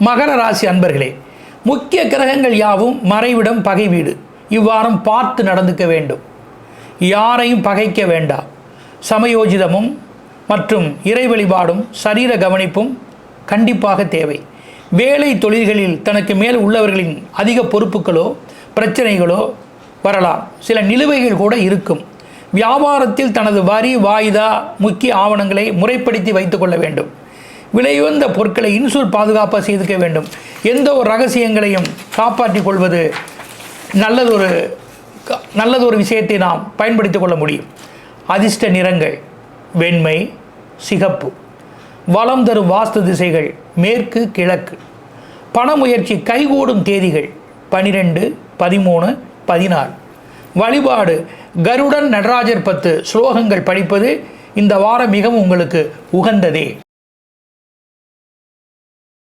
மகர ராசி அன்பர்களே, முக்கிய கிரகங்கள் யாவும் மறைவிடம் பகை வீடு. இவ்வாரம் பார்த்து நடந்துக்க வேண்டும். யாரையும் பகைக்க வேண்டாம். சமயோஜிதமும் மற்றும் இறை வழிபாடும் சரீர கவனிப்பும் கண்டிப்பாக தேவை. வேலை தொழில்களில் தனக்கு மேல் உள்ளவர்களின் அதிக பொறுப்புகளோ பிரச்சனைகளோ வரலாம். சில நிலுவைகள் கூட இருக்கும். வியாபாரத்தில் தனது வரி வாய்தா முக்கிய ஆவணங்களை முறைப்படுத்தி வைத்துக் கொள்ள வேண்டும். விலையுயர்ந்த பொருட்களை இன்சூர் பாதுகாப்பாக செய்துக்க வேண்டும். எந்த ஒரு ரகசியங்களையும் காப்பாற்றிக் கொள்வது நல்லதொரு விஷயத்தை நாம் பயன்படுத்திக் கொள்ள முடியும். அதிர்ஷ்ட நிறங்கள் வெண்மை, சிகப்பு. வளம் தரும் வாஸ்து திசைகள் மேற்கு, கிழக்கு. பண முயற்சி கைகூடும் தேதிகள் 12, 13, 14. வழிபாடு கருடன் நடராஜர் 10 ஸ்லோகங்கள் படிப்பது இந்த வாரம் மிகவும் உங்களுக்கு உகந்ததே.